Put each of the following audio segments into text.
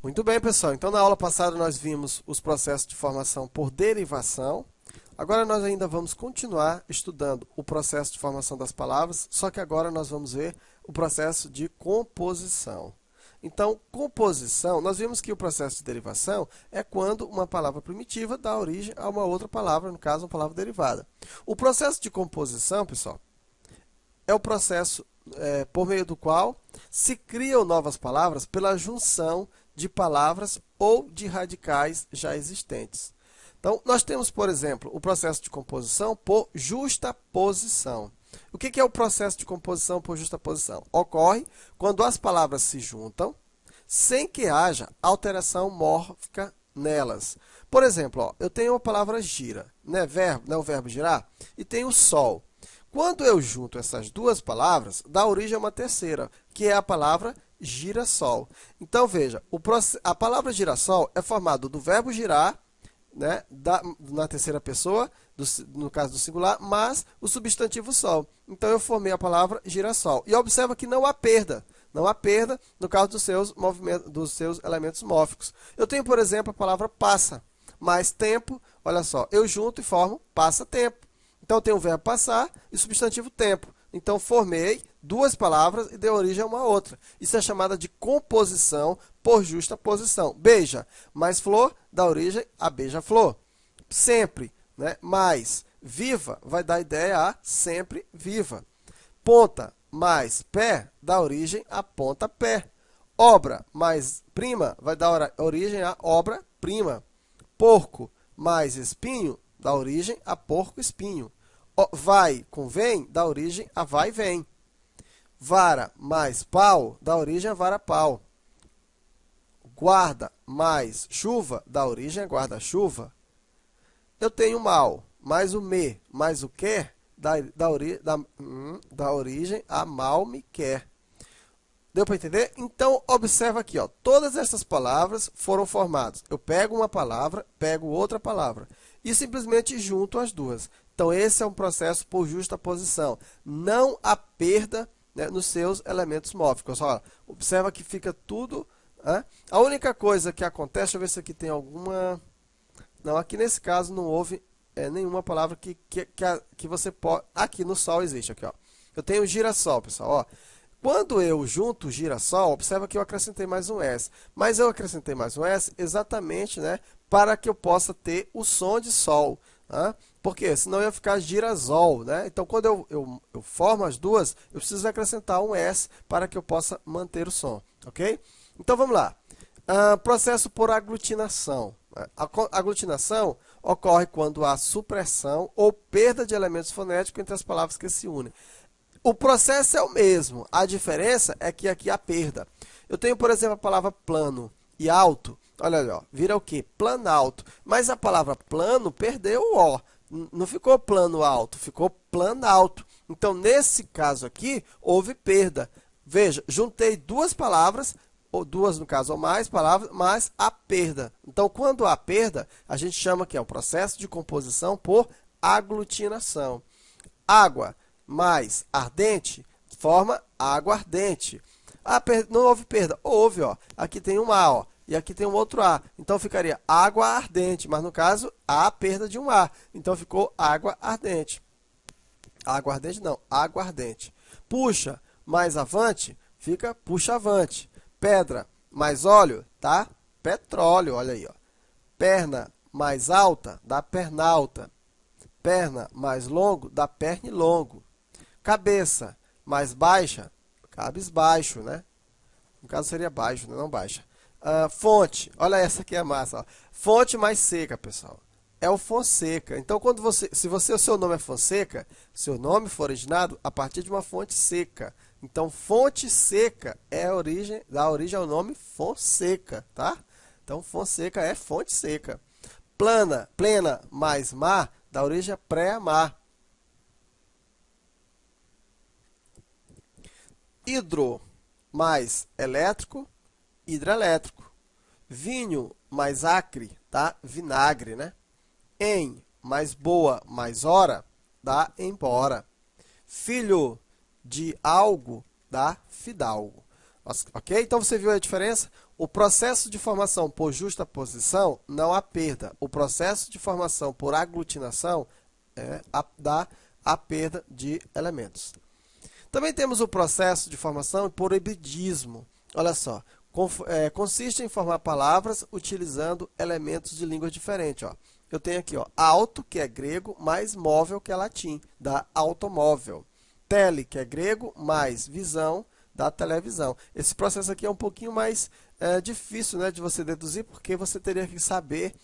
Muito bem, pessoal. Então, na aula passada, nós vimos os processos de formação por derivação. Agora, nós ainda vamos continuar estudando o processo de formação das palavras, só que agora nós vamos ver o processo de composição. Então, composição, nós vimos que o processo de derivação é quando uma palavra primitiva dá origem a uma outra palavra, no caso, uma palavra derivada. O processo de composição, pessoal, é o processo por meio do qual se criam novas palavras pela junção de palavras ou de radicais já existentes. Então, nós temos, por exemplo, o processo de composição por justaposição. O que é o processo de composição por justaposição? Ocorre quando as palavras se juntam sem que haja alteração mórfica nelas. Por exemplo, ó, eu tenho a palavra gira, né, o verbo girar, e tenho sol. Quando eu junto essas duas palavras, dá origem a uma terceira, que é a palavra girassol. Então, veja, a palavra girassol é formada do verbo girar, né, na terceira pessoa, no caso do singular, mas o substantivo sol. Então, eu formei a palavra girassol. E observa que não há perda. Não há perda no caso dos seus elementos mórficos. Eu tenho, por exemplo, a palavra passa, mais tempo, olha só, eu junto e formo passa-tempo. Então, eu tenho o verbo passar e o substantivo tempo. Então, formei duas palavras e dei origem a uma outra. Isso é chamada de composição por justaposição. Beija mais flor dá origem a beija-flor. Sempre, né, mais viva vai dar ideia a sempre viva. Ponta mais pé dá origem a ponta-pé. Obra mais prima vai dar origem a obra-prima. Porco mais espinho dá origem a porco-espinho. Vai com vem dá origem a vai-vem. Vara mais pau dá origem a vara-pau. Guarda mais chuva dá origem a guarda-chuva. Eu tenho mal mais o me mais o quer dá origem a mal me quer. Deu para entender? Então, observa aqui, ó, todas essas palavras foram formadas. Eu pego uma palavra, pego outra palavra e simplesmente junto as duas. Então, esse é um processo por justaposição. Não há perda, né, nos seus elementos mórficos. Ó, observa que fica tudo... A única coisa que acontece, deixa eu ver se aqui tem alguma... Não, aqui nesse caso não houve nenhuma palavra que você pode... Aqui no sol existe, aqui, ó. Eu tenho girassol, pessoal, ó. Quando eu junto girassol, observa que eu acrescentei mais um S. Mas eu acrescentei mais um S exatamente, né, para que eu possa ter o som de sol. Por quê? Senão ia ficar girasol, né? Então, quando eu formo as duas, eu preciso acrescentar um S para que eu possa manter o som, ok? Então, vamos lá. Processo por aglutinação. A aglutinação ocorre quando há supressão ou perda de elementos fonéticos entre as palavras que se unem. O processo é o mesmo, a diferença é que aqui há perda. Eu tenho, por exemplo, a palavra plano e alto. Olha ali, ó, vira o quê? Planalto. Mas a palavra plano perdeu o O. Não ficou plano alto, ficou planalto. Então, nesse caso aqui, houve perda. Veja, juntei duas palavras, ou duas no caso ou mais palavras, mas há perda. Então, quando há perda, a gente chama que é o processo de composição por aglutinação. Água mais ardente forma água ardente. Não houve perda. Houve, ó. Aqui tem um A, ó, e aqui tem um outro A. Então, ficaria água ardente, mas no caso, há perda de um A. Então, ficou água ardente. Água ardente não, água ardente. Puxa mais avante, fica puxa avante. Pedra mais óleo, tá? Petróleo, olha aí, ó. Perna mais alta, dá pernalta. Perna mais longo, dá pernilongo. Cabeça mais baixa, cabisbaixo, né? No caso seria baixo, né? Não baixa. Fonte, olha essa aqui é massa, ó. Fonte mais seca, pessoal. É o Fonseca. Então, se o seu nome é Fonseca, seu nome for originado a partir de uma fonte seca. Então, fonte seca dá origem ao nome Fonseca, tá? Então, Fonseca é fonte seca. Plena mais mar dá origem a pré-mar. Hidro mais elétrico, hidrelétrico. Vinho mais acre, tá? Vinagre, né? Em mais boa mais hora, dá embora. Filho de algo, dá fidalgo. Ok? Então, você viu a diferença? O processo de formação por justaposição não há perda. O processo de formação por aglutinação dá a perda de elementos. Também temos o processo de formação por hibridismo. Olha só, consiste em formar palavras utilizando elementos de línguas diferentes. Ó. Eu tenho aqui auto, que é grego, mais móvel, que é latim, dá automóvel. Tele, que é grego, mais visão, dá televisão. Esse processo aqui é um pouquinho mais difícil, né, de você deduzir, porque você teria que saber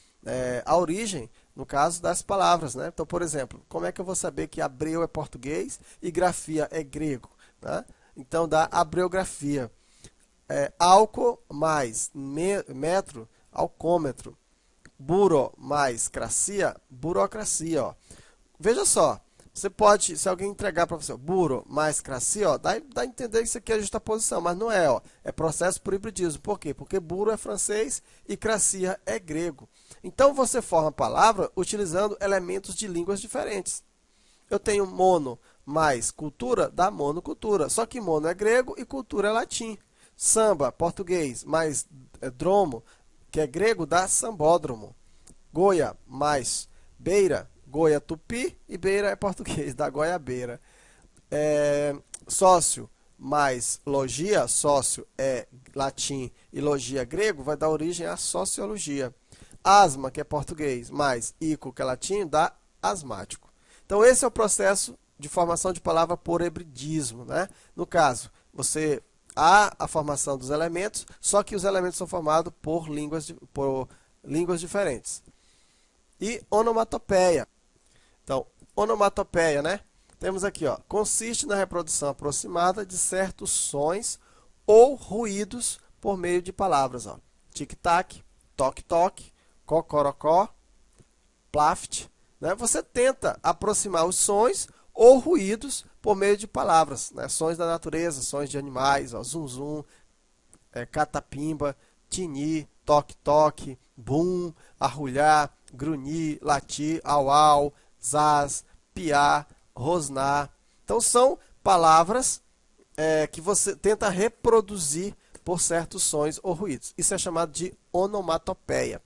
a origem, no caso, das palavras. Né? Então, por exemplo, como é que eu vou saber que abreu é português e grafia é grego? Né? Então, dá abreografia. Álcool mais metro, alcômetro. Buro mais cracia, burocracia. Ó. Veja só, você pode, se alguém entregar para você, buro mais cracia, ó, dá a entender que isso aqui é justaposição, mas não é. Ó, é processo por hibridismo. Por quê? Porque buro é francês e cracia é grego. Então, você forma a palavra utilizando elementos de línguas diferentes. Eu tenho mono mais cultura, dá monocultura. Só que mono é grego e cultura é latim. Samba, português, mais dromo, que é grego, dá sambódromo. Goia mais beira, goia tupi, e beira é português, dá goiabeira. Sócio mais logia, sócio é latim e logia grego, vai dar origem à sociologia. Asma, que é português, mais ico, que é latim, dá asmático. Então, esse é o processo de formação de palavra por hibridismo. Né? No caso, há a formação dos elementos, só que os elementos são formados por línguas diferentes. E onomatopeia. Então, onomatopeia, né? Temos aqui, ó, consiste na reprodução aproximada de certos sons ou ruídos por meio de palavras. Tic-tac, toque-toque, cocorocó, plaft. Né? Você tenta aproximar os sons ou ruídos por meio de palavras, né? Sons da natureza, sons de animais, zum-zum, catapimba, tini, toque-toque, bum, arrulhar, grunhir, latir, au-au, zaz, piar, rosnar. Então, são palavras que você tenta reproduzir por certos sons ou ruídos. Isso é chamado de onomatopeia.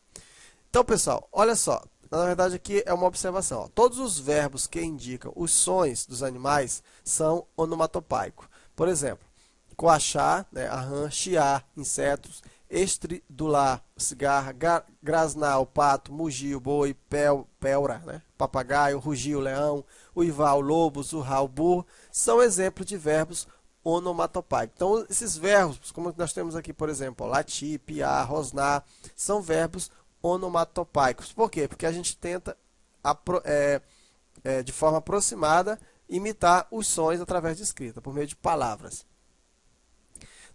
Então, pessoal, olha só. Na verdade, aqui é uma observação. Ó. Todos os verbos que indicam os sons dos animais são onomatopeicos. Por exemplo, coachar, né, arran, chiar, insetos, estridular, cigarra, grasnar, o pato, mugir, o boi, pelra, né, papagaio, rugir, o leão, uivar, o lobo, zurrar, o burro, são exemplos de verbos onomatopeicos. Então, esses verbos, como nós temos aqui, por exemplo, ó, latir, piar, rosnar, são verbos onomatopeicos. Por quê? Porque a gente tenta, de forma aproximada, imitar os sons através de escrita, por meio de palavras.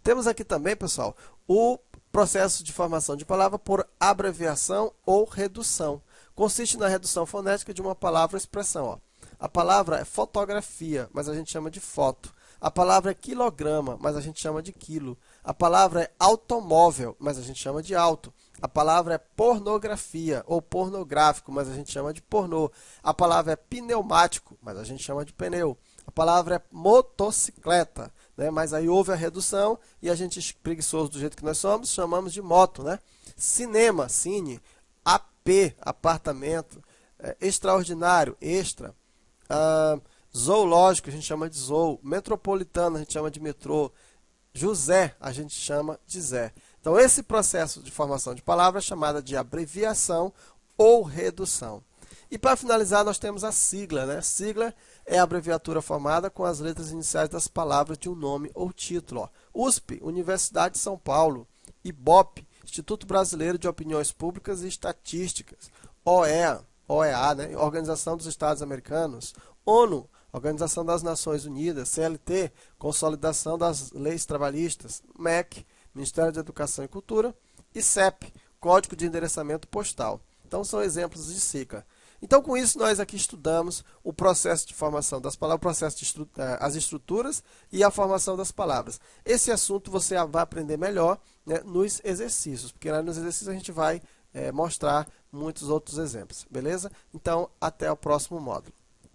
Temos aqui também, pessoal, o processo de formação de palavra por abreviação ou redução. Consiste na redução fonética de uma palavra ou expressão. Ó. A palavra é fotografia, mas a gente chama de foto. A palavra é quilograma, mas a gente chama de quilo. A palavra é automóvel, mas a gente chama de auto. A palavra é pornografia ou pornográfico, mas a gente chama de pornô. A palavra é pneumático, mas a gente chama de pneu. A palavra é motocicleta, né? Mas aí houve a redução e a gente, preguiçoso do jeito que nós somos, chamamos de moto. Né? Cinema, cine. AP, apartamento. Extraordinário, extra. Zoológico, a gente chama de zoo. Metropolitano, a gente chama de metrô. José, a gente chama de Zé. Então, esse processo de formação de palavras é chamado de abreviação ou redução. E para finalizar, nós temos a sigla. Né? Sigla é a abreviatura formada com as letras iniciais das palavras de um nome ou título. Ó. USP, Universidade de São Paulo. IBOP, Instituto Brasileiro de Opiniões Públicas e Estatísticas. OEA, né? Organização dos Estados Americanos. ONU, Organização das Nações Unidas. CLT, Consolidação das Leis Trabalhistas. MEC, Ministério da Educação e Cultura, e CEP, Código de Endereçamento Postal. Então, são exemplos de sigla. Então, com isso, nós aqui estudamos o processo de formação das palavras, as estruturas e a formação das palavras. Esse assunto você vai aprender melhor, né, nos exercícios, porque lá nos exercícios a gente vai mostrar muitos outros exemplos, beleza? Então, até o próximo módulo.